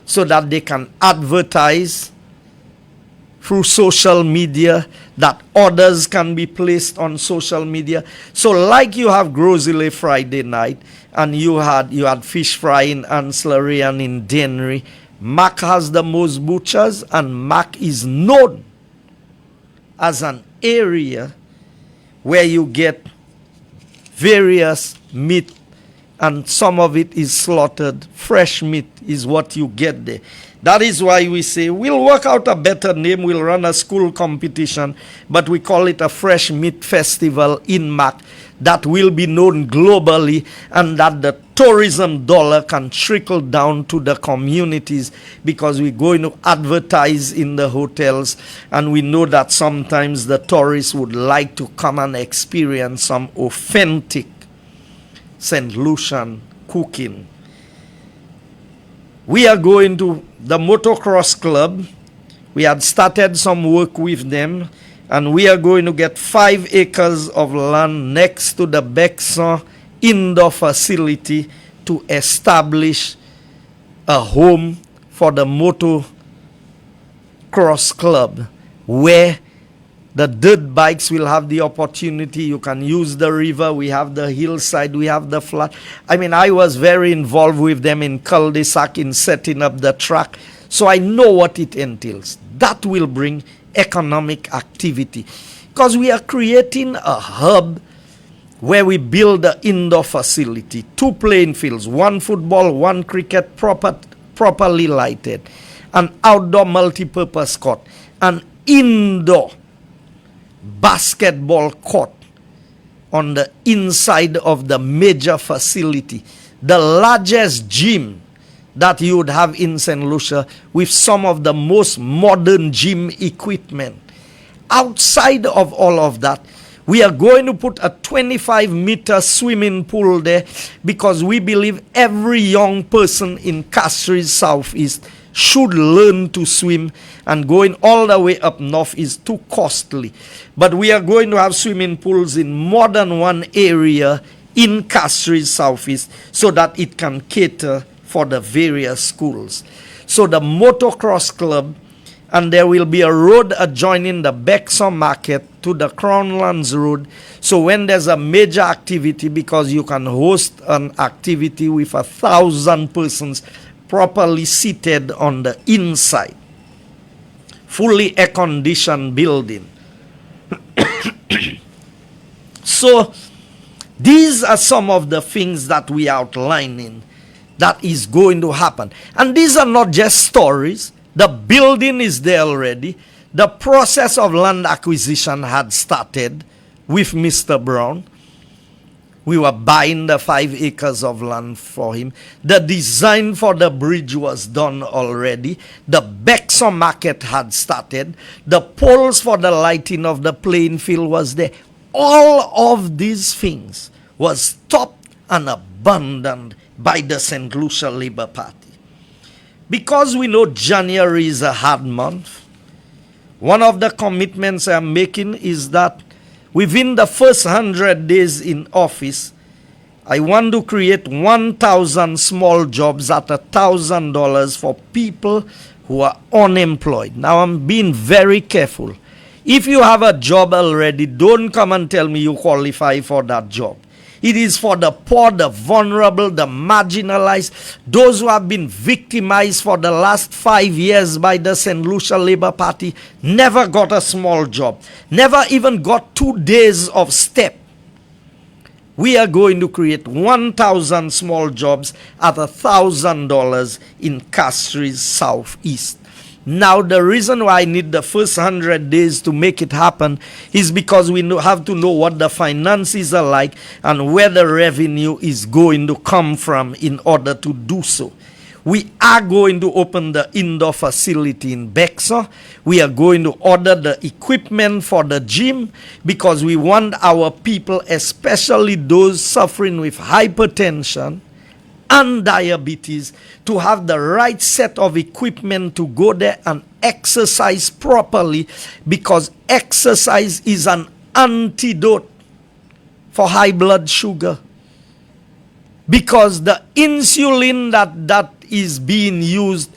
so that they can advertise through social media, that orders can be placed on social media. So like you have Grosile Friday night, and you had fish fry in ancillary and in Dennery, Mac has the most butchers, and Mac is known as an area where you get various meat, and some of it is slaughtered. Fresh meat is what you get there. That is why we say we'll work out a better name, we'll run a school competition, but we call it a fresh meat festival in Mac that will be known globally, and that the tourism dollar can trickle down to the communities, because we're going to advertise in the hotels, and we know that sometimes the tourists would like to come and experience some authentic St. Lucian cooking. We are going to the motocross club. We had started some work with them, and we are going to get 5 acres of land next to the Bexon indoor facility to establish a home for the motocross club, where the dirt bikes will have the opportunity. You can use the river. We have the hillside. We have the flat. I mean, I was very involved with them in cul-de-sac in setting up the track. So I know what it entails. That will bring economic activity, because we are creating a hub where we build the indoor facility, 2 playing fields, 1 football, 1 cricket, properly lighted, an outdoor multi-purpose court, an indoor basketball court on the inside of the major facility, the largest gym that you would have in St. Lucia, with some of the most modern gym equipment. Outside of all of that, we are going to put a 25-meter swimming pool there, because we believe every young person in Castries Southeast should learn to swim, and going all the way up north is too costly. But we are going to have swimming pools in more than one area in Castries Southeast, so that it can cater for the various schools. So the motocross club, and there will be a road adjoining the Bexon Market to the Crownlands Road. So when there's a major activity, because you can host an activity with 1,000 persons properly seated on the inside, fully air-conditioned building. So these are some of the things that we are outlining that is going to happen. And these are not just stories. The building is there already. The process of land acquisition had started with Mr. Brown. We were buying the 5 acres of land for him. The design for the bridge was done already. The Bexon Market had started. The poles for the lighting of the playing field was there. All of these things was stopped and abandoned by the St. Lucia Labour Party. Because we know January is a hard month, one of the commitments I'm making is that within the first 100 days in office, I want to create 1,000 small jobs at $1,000 for people who are unemployed. Now I'm being very careful. If you have a job already, don't come and tell me you qualify for that job. It is for the poor, the vulnerable, the marginalized, those who have been victimized for the last 5 years by the St. Lucia Labour Party, never got a small job, never even got 2 days of step. We are going to create 1,000 small jobs at $1,000 in Castries Southeast. Now, the reason why I need the first 100 days to make it happen is because we have to know what the finances are like and where the revenue is going to come from in order to do so. We are going to open the indoor facility in Bexar. We are going to order the equipment for the gym because we want our people, especially those suffering with hypertension and diabetes, to have the right set of equipment to go there and exercise properly, because exercise is an antidote for high blood sugar. Because the insulin that is being used,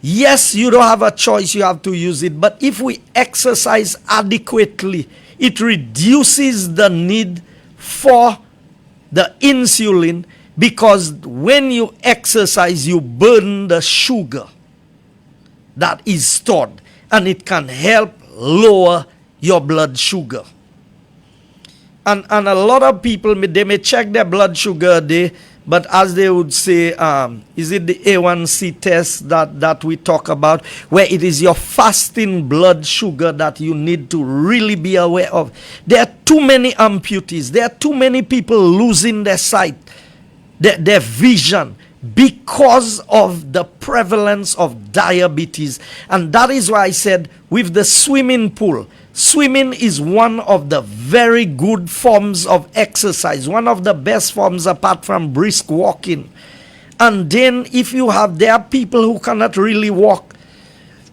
yes, you don't have a choice, you have to use it. But if we exercise adequately, it reduces the need for the insulin, because when you exercise, you burn the sugar that is stored, and it can help lower your blood sugar. And a lot of people, they may check their blood sugar a day, but as they would say, is it the A1C test that we talk about, where it is your fasting blood sugar that you need to really be aware of. There are too many amputees. There are too many people losing their sight, their vision, because of the prevalence of diabetes. And that is why I said, with the swimming pool, swimming is one of the very good forms of exercise, one of the best forms apart from brisk walking. And then if there are people who cannot really walk,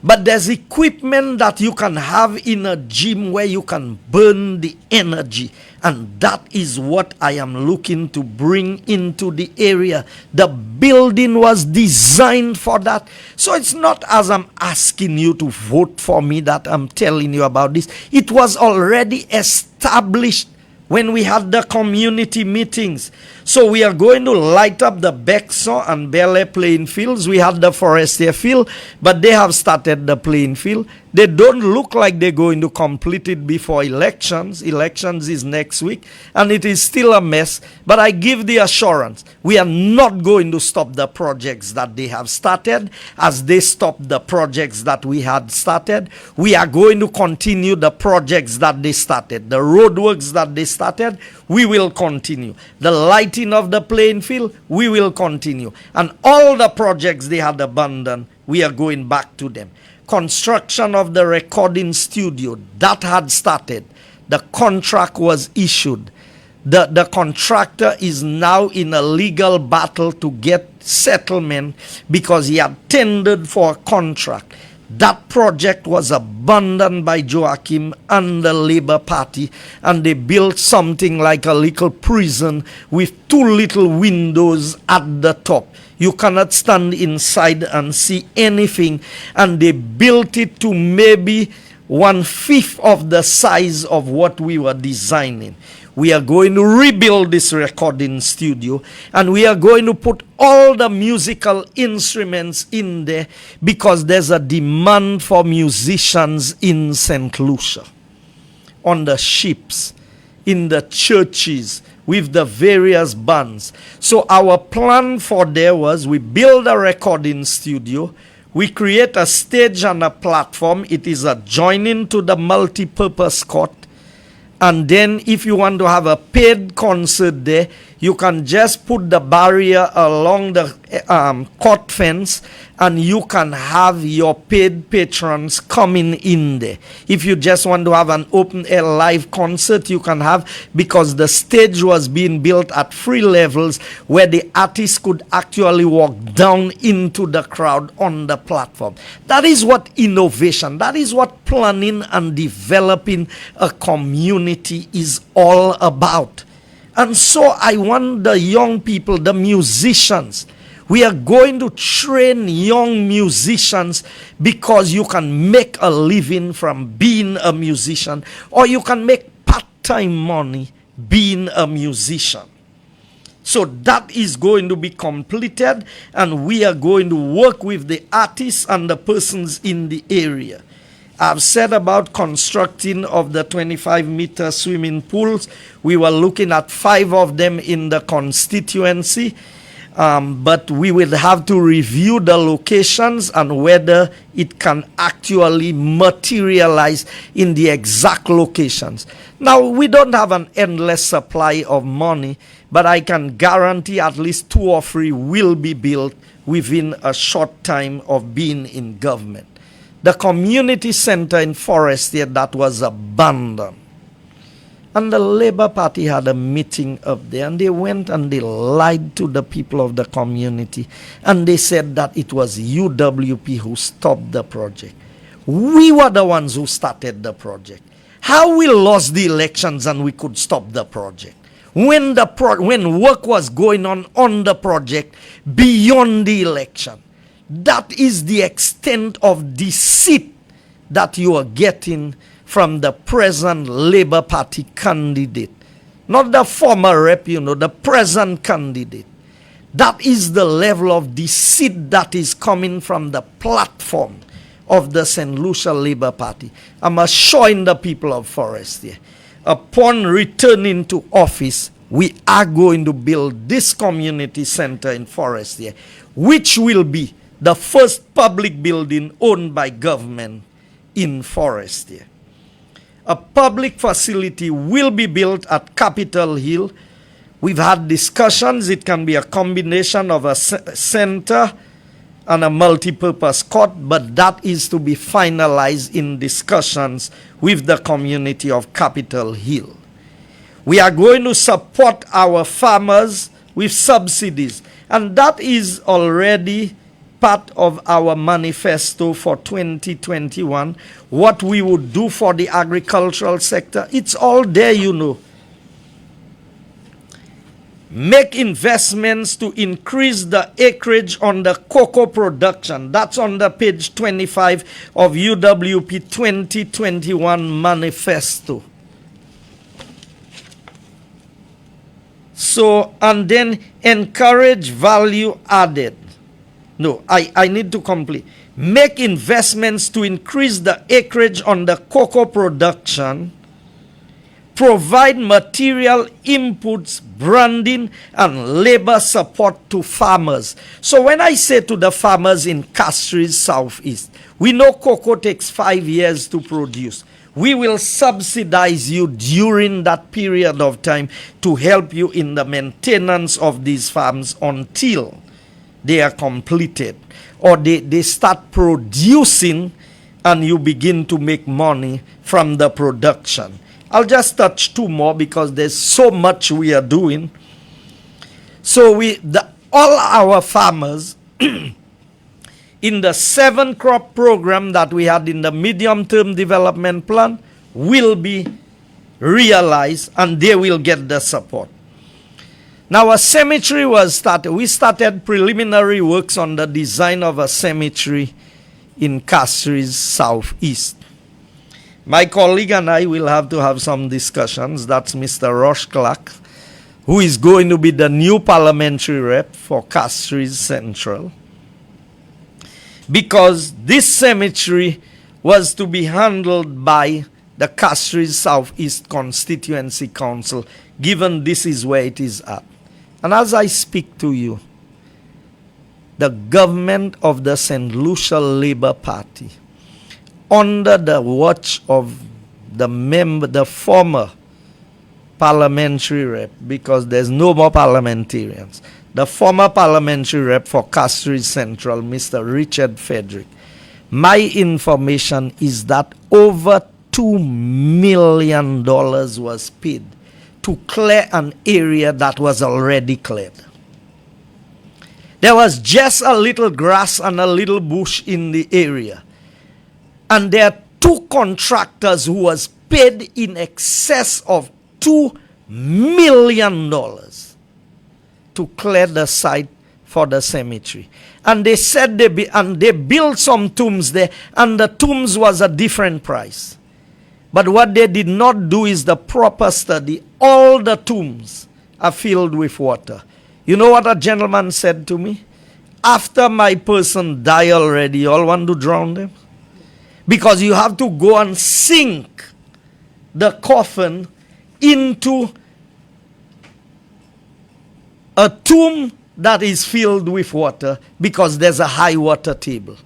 but there's equipment that you can have in a gym where you can burn the energy. And that is what I am looking to bring into the area. The building was designed for that. So it's not as I'm asking you to vote for me that I'm telling you about this. It was already established when we had the community meetings. So we are going to light up the Bexar and Bel Air playing fields. We had the Forestier field, but they have started the playing field. They don't look like they're going to complete it before elections. Elections is next week, and it is still a mess. But I give the assurance, we are not going to stop the projects that they have started as they stopped the projects that we had started. We are going to continue the projects that they started. The roadworks that they started, we will continue. The lighting of the playing field, we will continue. And all the projects they had abandoned, we are going back to them. Construction of the recording studio, that had started. The contract was issued. The contractor is now in a legal battle to get settlement because he had tendered for a contract. That project was abandoned by Joachim and the Labour Party, and they built something like a little prison with 2 little windows at the top. You cannot stand inside and see anything, and they built it to maybe 1/5 of the size of what we were designing. We are going to rebuild this recording studio, and we are going to put all the musical instruments in there because there's a demand for musicians in St. Lucia, on the ships, in the churches, with the various bands. So our plan for there was, we build a recording studio, we create a stage and a platform. It is adjoining to the multi-purpose court. And then if you want to have a paid concert there, you can just put the barrier along the court fence, and you can have your paid patrons coming in there. If you just want to have an open air live concert, you can have, because the stage was being built at 3 levels where the artists could actually walk down into the crowd on the platform. That is what innovation, that is what planning and developing a community is all about. And so I want the young people, the musicians, we are going to train young musicians, because you can make a living from being a musician, or you can make part-time money being a musician. So that is going to be completed, and we are going to work with the artists and the persons in the area. I've said about constructing of the 25-meter swimming pools. We were looking at 5 of them in the constituency. but we will have to review the locations and whether it can actually materialize in the exact locations. Now, we don't have an endless supply of money, but I can guarantee at least 2 or 3 will be built within a short time of being in government. The community center in Forestier that was abandoned. And the Labour Party had a meeting up there, and they went and they lied to the people of the community, and they said that it was UWP who stopped the project. We were the ones who started the project. How we lost the elections and we could stop the project? When work was going on the project beyond the election. That is the extent of deceit that you are getting from the present Labour Party candidate. Not the former rep, the present candidate. That is the level of deceit that is coming from the platform of the St. Lucia Labour Party. I'm assuring the people of Forestier, upon returning to office, we are going to build this community center in Forestier, which will be the first public building owned by government in Forestier. A public facility will be built at Capitol Hill. We've had discussions. It can be a combination of a center and a multi-purpose court, but that is to be finalized in discussions with the community of Capitol Hill. We are going to support our farmers with subsidies, and that is already part of our manifesto for 2021, what we would do for the agricultural sector. It's all there, Make investments to increase the acreage on the cocoa production. That's on the page 25 of UWP 2021 manifesto. So, and then encourage value added. No, I need to complete. Make investments to increase the acreage on the cocoa production. Provide material inputs, branding, and labor support to farmers. So when I say to the farmers in Castries Southeast, we know cocoa takes 5 years to produce. We will subsidize you during that period of time to help you in the maintenance of these farms until they are completed, or they start producing and you begin to make money from the production. I'll just touch 2 more because there's so much we are doing. So all our farmers in the 7-crop program that we had in the medium-term development plan will be realized, and they will get the support. Now, a cemetery was started. We started preliminary works on the design of a cemetery in Castries Southeast. My colleague and I will have to have some discussions. That's Mr. Roche Clark, who is going to be the new parliamentary rep for Castries Central. Because this cemetery was to be handled by the Castries Southeast Constituency Council, given this is where it is at. And as I speak to you, the government of the St. Lucia Labour Party, under the watch of the former parliamentary rep, because there's no more parliamentarians, the former parliamentary rep for Castries Central, Mr. Richard Frederick, my information is that over $2 million was paid to clear an area that was already cleared. There was just a little grass and a little bush in the area. And there are 2 contractors who was paid in excess of $2 million to clear the site for the cemetery. And they said they built some tombs there, and the tombs was a different price. But what they did not do is the proper study. All the tombs are filled with water. You know what a gentleman said to me? After my person die already, you all want to drown them? Because you have to go and sink the coffin into a tomb that is filled with water because there's a high water table.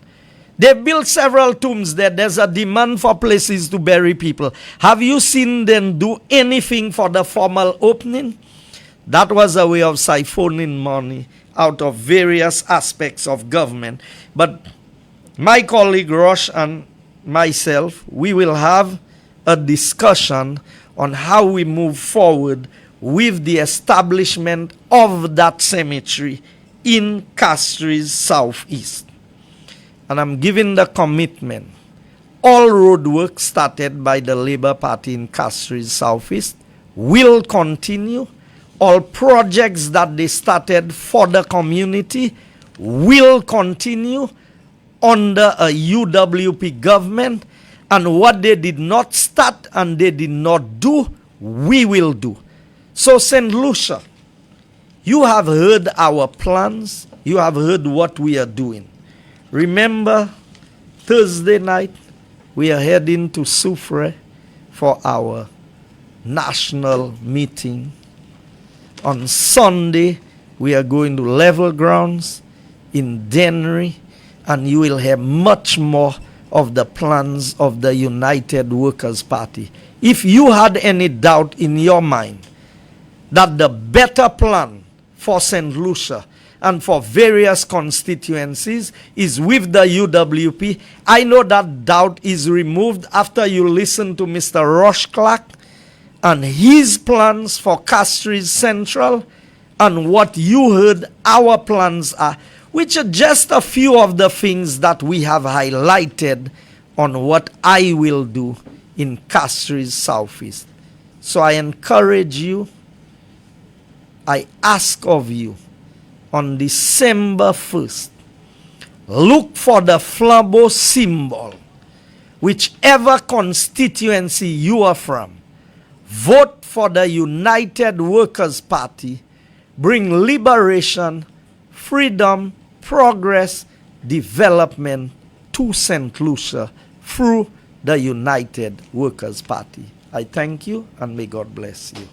They built several tombs there. There's a demand for places to bury people. Have you seen them do anything for the formal opening? That was a way of siphoning money out of various aspects of government. But my colleague Rosh and myself, we will have a discussion on how we move forward with the establishment of that cemetery in Castries Southeast. And I'm giving the commitment. All roadwork started by the Labour Party in Castries Southeast will continue. All projects that they started for the community will continue under a UWP government. And what they did not start and they did not do, we will do. So St. Lucia, you have heard our plans. You have heard what we are doing. Remember, Thursday night, we are heading to Soufrière for our national meeting. On Sunday, we are going to Level Grounds in Dennery, and you will hear much more of the plans of the United Workers' Party. If you had any doubt in your mind that the better plan for St. Lucia and for various constituencies is with the UWP, I know that doubt is removed after you listen to Mr. Rosh Clark and his plans for Castries Central and what you heard our plans are, which are just a few of the things that we have highlighted on what I will do in Castries Southeast. So I encourage you, I ask of you, on December 1st, look for the flambeau symbol, whichever constituency you are from. Vote for the United Workers' Party. Bring liberation, freedom, progress, development to St. Lucia through the United Workers' Party. I thank you and may God bless you.